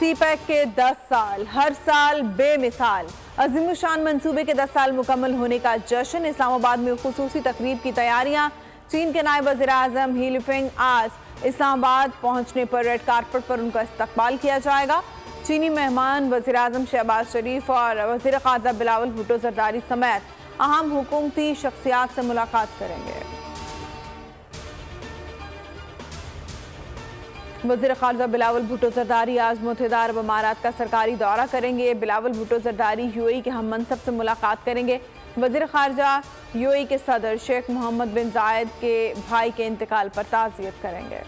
CPEC के 10 साल, हर साल बेमिसाल। अजीमुशान मंसूबे के 10 साल मुकम्मल होने का जश्न। इस्लामाबाद में खुसूसी तकरीब की तैयारियां। चीन के नायब वज़ीर आज़म ही लिफेंग आज इस्लामाबाद पहुंचने पर रेड कारपेट पर उनका इस्तकबाल किया जाएगा। चीनी मेहमान वज़ीर आज़म शहबाज शरीफ और वज़ीर ख़ारजा बिलावल भुट्टो ज़रदारी समेत अहम हुकूमती शख्सियात से मुलाकात करेंगे। वज़ीर ख़ारजा बिलावल भुट्टो ज़रदारी आज मुत्तहिदा अरब अमारात का सरकारी दौरा करेंगे। बिलावल भुट्टो ज़रदारी यूएई के हम मनसब से मुलाकात करेंगे। वज़ीर ख़ारजा यूएई के सदर शेख मोहम्मद बिन जायद के भाई के इंतकाल पर ताज़ियत करेंगे।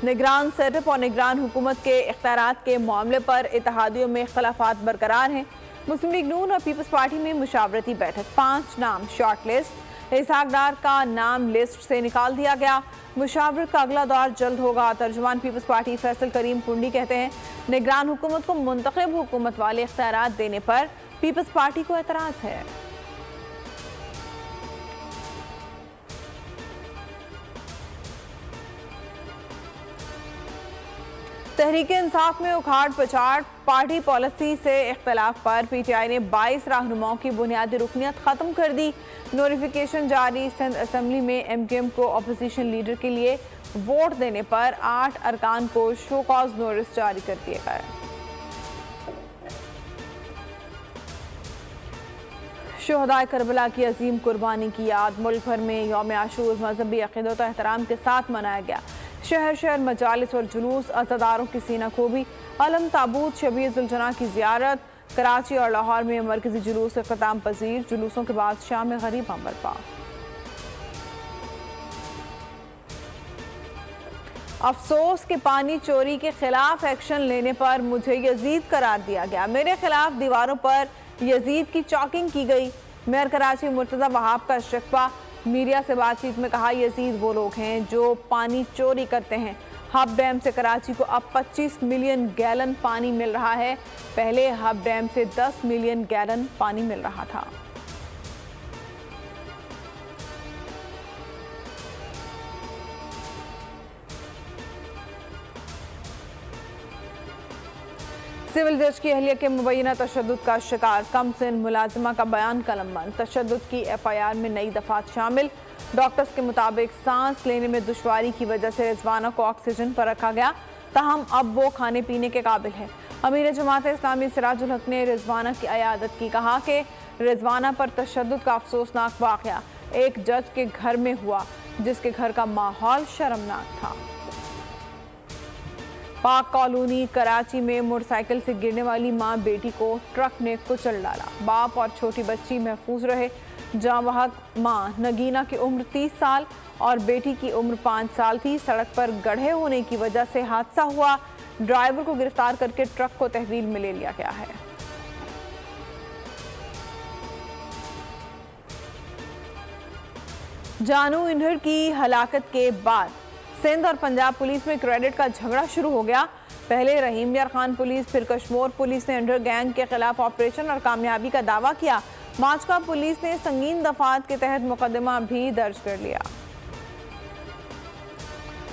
निगरान सेटअप और निगरान हुकूमत के इख्तियारात के मामले पर इत्तेहादियों में इख्तिलाफात बरकरार हैं। मुस्लिम लीग नून और पीपल्स पार्टी में मुशावरती बैठक। 5 नाम शॉर्ट लिस्ट। इसहाक डार का नाम लिस्ट से निकाल दिया गया। मुशावरत का अगला दौर जल्द होगा। तर्जुमान पीपल्स पार्टी फैसल करीम कुंडी कहते हैं निगरान हुकूमत को मुंतखब हुकूमत वाले इख्तियारात देने पर पीपल्स पार्टी को एतराज़ है। तहरीक इंसाफ में उखाड़ पछाड़। पार्टी पॉलिसी से इख्तलाफ पर पीटीआई ने 22 रहनुमाओं की बुनियादी रुकनियत ख़त्म कर दी। नोटिफिकेशन जारी। सिंध असम्बली में एमकेएम को अपोजिशन लीडर के लिए वोट देने पर 8 अरकान को शो कॉज नोटिस जारी कर दिए गए। शुहदाए करबला की अजीम कुर्बानी की याद। मुल्क भर में यौम आशूर मजहबी अक़ीदत और एहतराम के साथ मनाया गया। शहर शहर मजालिस और जुलूस। अज़ादारों की सीना खोबी। अलम ताबूत शबीर जुलजना की ज़ियारत। कराची और लाहौर में मरकजी जुलूस इख्तिताम पजीर। जुलूसों के बाद शाम में गरीब बरपा। अफसोस के पानी चोरी के खिलाफ एक्शन लेने पर मुझे यजीद करार दिया गया। मेरे खिलाफ दीवारों पर यजीद की चॉकिंग की गई। मेयर कराची मुर्तज़ा वहाब का शिकवा। मीडिया से बातचीत में कहा यजीद वो लोग हैं जो पानी चोरी करते हैं। हब डैम से कराची को अब 25 मिलियन गैलन पानी मिल रहा है। पहले हब डैम से 10 मिलियन गैलन पानी मिल रहा था। सिविल जज की अहलिया के मुबैना तशद्दुद का शिकार। कम सिन मुलाजिमा का बयान कलमबंद। तशद्दुद की एफआईआर में नई दफात शामिल। डॉक्टर्स के मुताबिक सांस लेने में दुश्वारी की वजह से रिजवाना को ऑक्सीजन पर रखा गया, ताहम अब वो खाने पीने के काबिल है। अमीर जमात इस्लामी सिराजुल हक ने रिजवाना की अयादत की। कहा कि रिजवाना पर तशद्दुद का अफसोसनाक वाक़या एक जज के घर में हुआ जिसके घर का माहौल शर्मनाक था। पाक कॉलोनी कराची में मोटरसाइकिल से गिरने वाली मां बेटी को ट्रक ने कुचल डाला। बाप और छोटी बच्ची महफूज रहे। जांबहक मां नगीना की उम्र 30 साल और बेटी की उम्र 5 साल थी। सड़क पर गड्ढे होने की वजह से हादसा हुआ। ड्राइवर को गिरफ्तार करके ट्रक को तहवील में ले लिया गया है। जानू इंधर की हलाकत के बाद सिंध और पंजाब पुलिस में क्रेडिट का झगड़ा शुरू हो गया। पहले रहीम यार खान पुलिस, फिर कश्मोर पुलिस ने इंधर गैंग के खिलाफ ऑपरेशन और कामयाबी का दावा किया। माचका पुलिस ने संगीन दफात के तहत मुकदमा भी दर्ज कर लिया।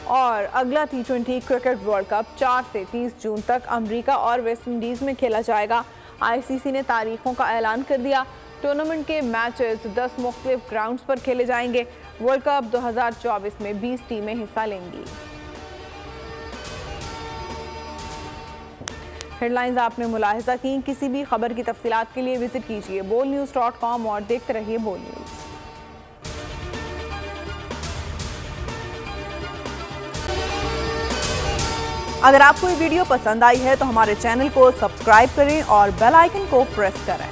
और अगला T20 क्रिकेट वर्ल्ड कप 4 से 30 जून तक अमेरिका और वेस्ट इंडीज में खेला जाएगा। आईसीसी ने तारीखों का ऐलान कर दिया। टूर्नामेंट के मैचेस 10 मुख्तलिफ ग्राउंड्स पर खेले जाएंगे। वर्ल्ड कप 2024 में 20 टीमें हिस्सा लेंगी। हेडलाइंस आपने मुलाहिजा की। किसी भी खबर की तफसीलात के लिए विजिट कीजिए bolnews.com और देखते रहिए बोल न्यूज। अगर आपको ये वीडियो पसंद आई है तो हमारे चैनल को सब्सक्राइब करें और बेल आइकन को प्रेस करें।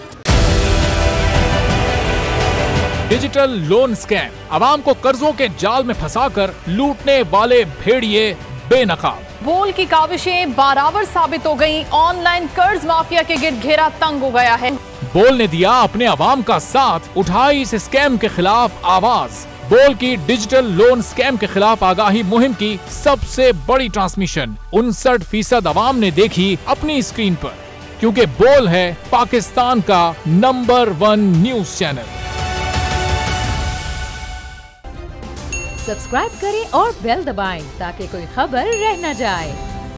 डिजिटल लोन स्कैम, आवाम को कर्जों के जाल में फंसाकर लूटने वाले भेड़िए बेनकाब। बोल की काविशें बाराबर साबित हो गईं। ऑनलाइन कर्ज माफिया के गिर्द घेरा तंग हो गया है। बोल ने दिया अपने आवाम का साथ, उठाई इस स्कैम के खिलाफ आवाज। बोल की डिजिटल लोन स्कैम के खिलाफ आगाही मुहिम की सबसे बड़ी ट्रांसमिशन 59% आवाम ने देखी अपनी स्क्रीन पर, क्योंकि बोल है पाकिस्तान का नंबर 1 न्यूज चैनल। सब्सक्राइब करें और बेल दबाएं ताकि कोई खबर रह न जाए।